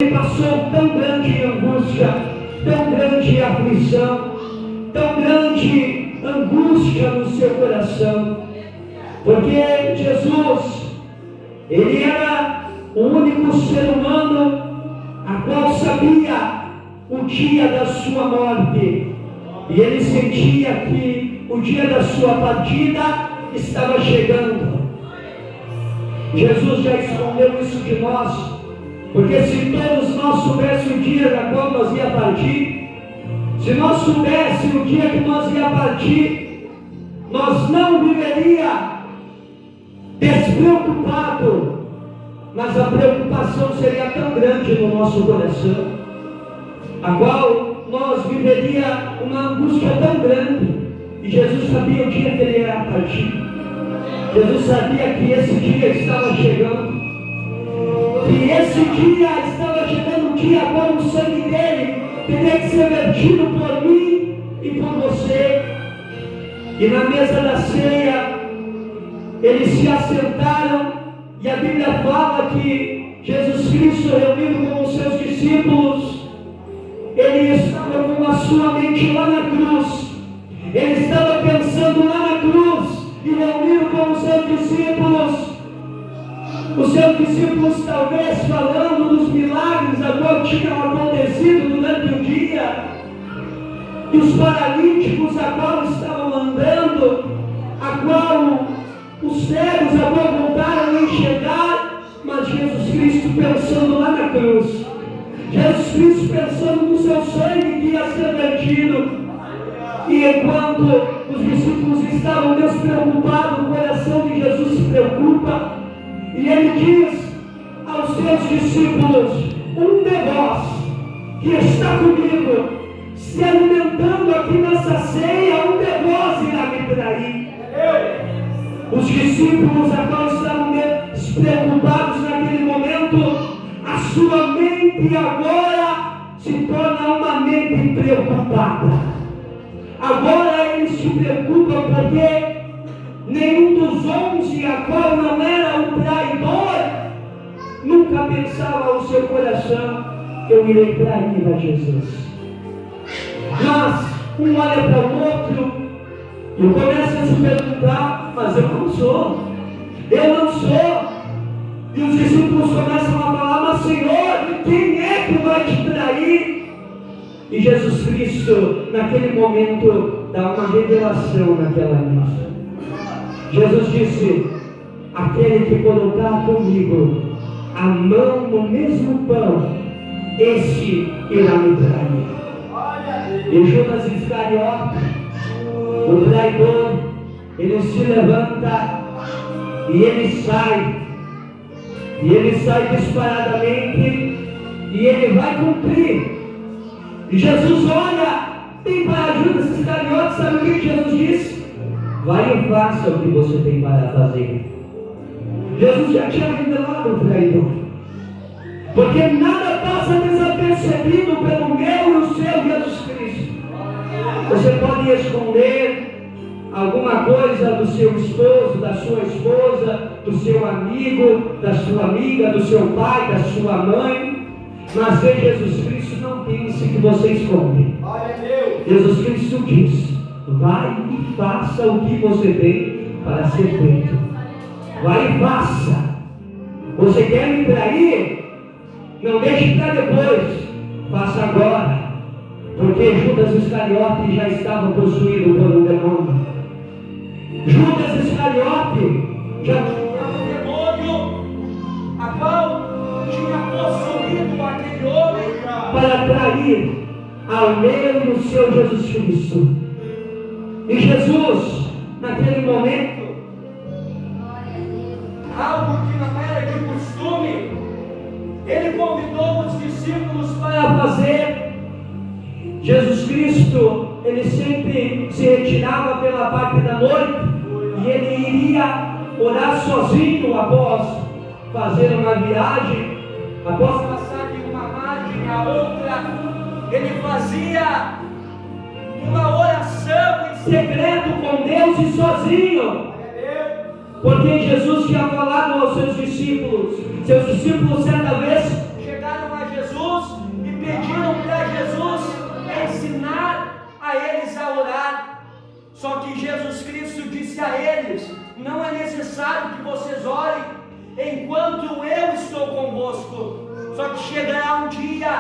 Ele passou tão grande angústia, tão grande aflição, tão grande angústia no seu coração, porque Jesus, ele era o único ser humano a qual sabia o dia da sua morte, e ele sentia que o dia da sua partida estava chegando. Jesus já escondeu isso de nós, porque se todos nós soubéssemos o dia da qual nós ia partir, se nós soubéssemos o dia que nós ia partir, nós não viveria despreocupado, mas a preocupação seria tão grande no nosso coração, a qual nós viveria uma angústia tão grande. E Jesus sabia o dia que ele ia partir. Jesus sabia que esse dia estava chegando, que esse dia estava chegando, o dia quando o sangue dele teria que ser vertido por mim e por você. E na mesa da ceia eles se assentaram, e a Bíblia fala que Jesus Cristo, reunido com os seus discípulos, ele estava com a sua mente lá na cruz, ele estava pensando lá na cruz, e reunido com os seus discípulos talvez falando dos milagres a qual tinham acontecido durante o dia, e os paralíticos a qual estavam andando, a qual os cegos a qual voltaram a enxergar, mas Jesus Cristo pensando lá na cruz, Jesus Cristo pensando no seu sangue que ia ser vertido. E enquanto os discípulos estavam despreocupados, o coração de Jesus se preocupa, e ele diz aos seus discípulos: um de vós que está comigo, se alimentando aqui nessa ceia, um de vós irá me trair. Os discípulos agora estavam despreocupados naquele momento, a sua mente agora se torna uma mente preocupada. Agora eles se preocupam porque nenhum dos 11, a qual não era um traidor, nunca pensava ao seu coração: eu irei trair a Jesus. Mas um olha para o outro e começa a se perguntar: mas eu não sou. E os discípulos começam a falar: mas Senhor, quem é que vai te trair? E Jesus Cristo, naquele momento, dá uma revelação naquela mesa. Jesus disse: aquele que colocar comigo a mão no mesmo pão, esse irá me trair. E Judas Iscariote, o traidor, ele se levanta e ele sai disparadamente, e ele vai cumprir. E Jesus olha, tem para Judas Iscariote, sabe o que Jesus disse? Vai e faça o que você tem para fazer. Jesus já tinha revelado o traidor, porque nada passa desapercebido pelo meu e o seu Jesus Cristo. Você pode esconder alguma coisa do seu esposo, da sua esposa, do seu amigo, da sua amiga, do seu pai, da sua mãe, mas em Jesus Cristo não pense que você esconde. Jesus Cristo diz: vai e faça o que você tem para ser feito. Vai e faça. Você quer me trair? Não deixe para depois, faça agora. Porque Judas Iscariote já estava possuído por um demônio. Judas Iscariote já tinha um demônio a qual tinha possuído aquele homem para trair ao meu e o seu Jesus Cristo. E Jesus, naquele momento, algo que não era de costume, ele convidou os discípulos para fazer. Jesus Cristo, ele sempre se retirava pela parte da noite, e ele iria orar sozinho após fazer uma viagem, após passar de uma margem a outra. Ele fazia uma oração em segredo com Deus e sozinho, porque Jesus tinha falado aos seus discípulos certa vez chegaram a Jesus pediram para Jesus ensinar a eles a orar. Só que Jesus Cristo disse a eles: não é necessário que vocês orem enquanto eu estou convosco. Só que chegará um dia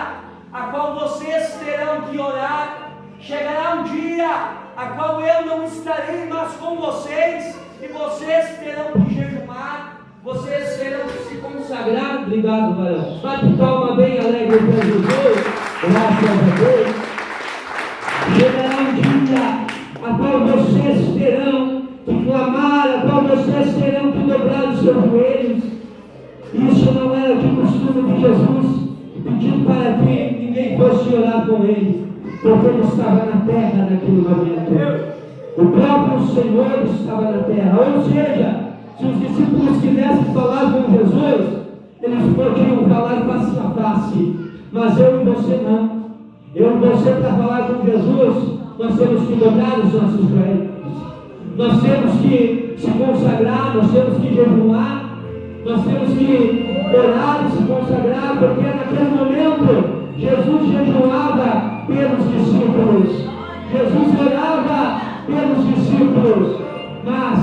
a qual vocês terão que orar. Chegará um dia a qual eu não estarei mais com vocês, e vocês terão que jejuar, vocês terão que se consagrar. Obrigado, varão. Bate palma bem alegre para Jesus. Graças a Deus. Chegará um dia a qual vocês terão que clamar, a qual vocês terão que dobrar os seus joelhos. Isso não era de costume de Jesus, pedindo para que ninguém fosse orar com ele, porque ele estava na terra naquele momento. O próprio Senhor estava na terra. Ou seja, se os discípulos quisessem falar com Jesus, eles podiam falar face a face, mas eu e você não. Eu e você, para falar com Jesus, nós temos que dobrar os nossos joelhos, nós temos que se consagrar, nós temos que jejuar, nós temos que orar e se consagrar, porque naquele momento Jesus jejuava pelos discípulos, Jesus orava pelos discípulos. Mas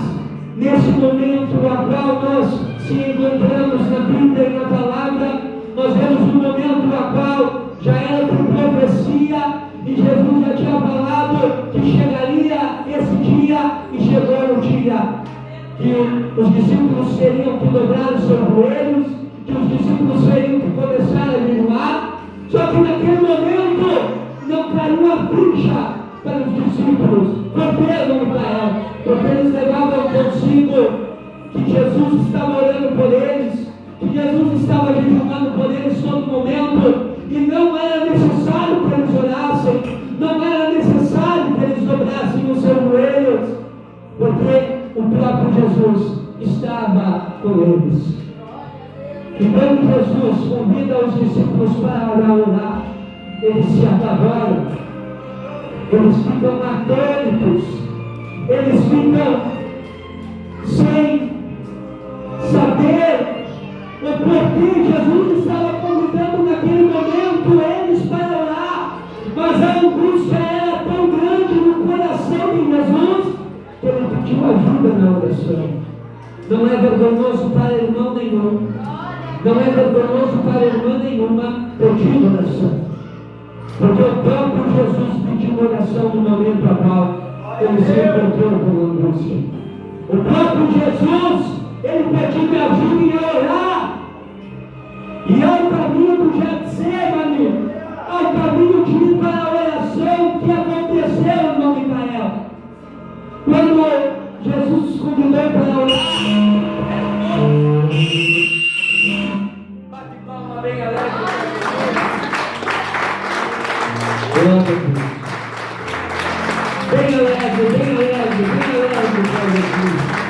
nesse momento a qual nós se encontramos na Bíblia e na palavra, nós vemos um momento a qual já era por profecia, e Jesus já tinha falado que chegaria esse dia, e chegou o dia que os discípulos teriam que dobrar os seus joelhos, que os discípulos teriam que começar a jejuar. Só que naquele momento não caiu a ficha para os discípulos. Por que, não Israel? Porque eles levavam consigo que Jesus estava orando por eles, que Jesus estava jejuando por eles todo momento, e não era necessário que eles orassem, não era necessário que eles dobrassem os seus joelhos, porque o próprio Jesus estava com eles. E quando Jesus convida os discípulos para orar, eles se apavoram, eles ficam atônitos, eles ficam sem saber o porquê Jesus estava convidando naquele momento eles para orar, mas a angústia era tão grande no coração de Jesus que ele pediu ajuda na oração. Não é vergonhoso para irmão nenhum, não é vergonhoso para irmã nenhuma pedir oração, porque o próprio Jesus pediu oração no momento a qual ele se encontrou com angústia. O próprio Jesus, ele pediu ajuda em orar, e ao caminho do Getsemane, ao caminho de ir para a oração, que aconteceu, irmão Micael? Quando Jesus os convidou para orar, bate palma bem alegre. Bem alegre, bem alegre, bem alegre para Jesus.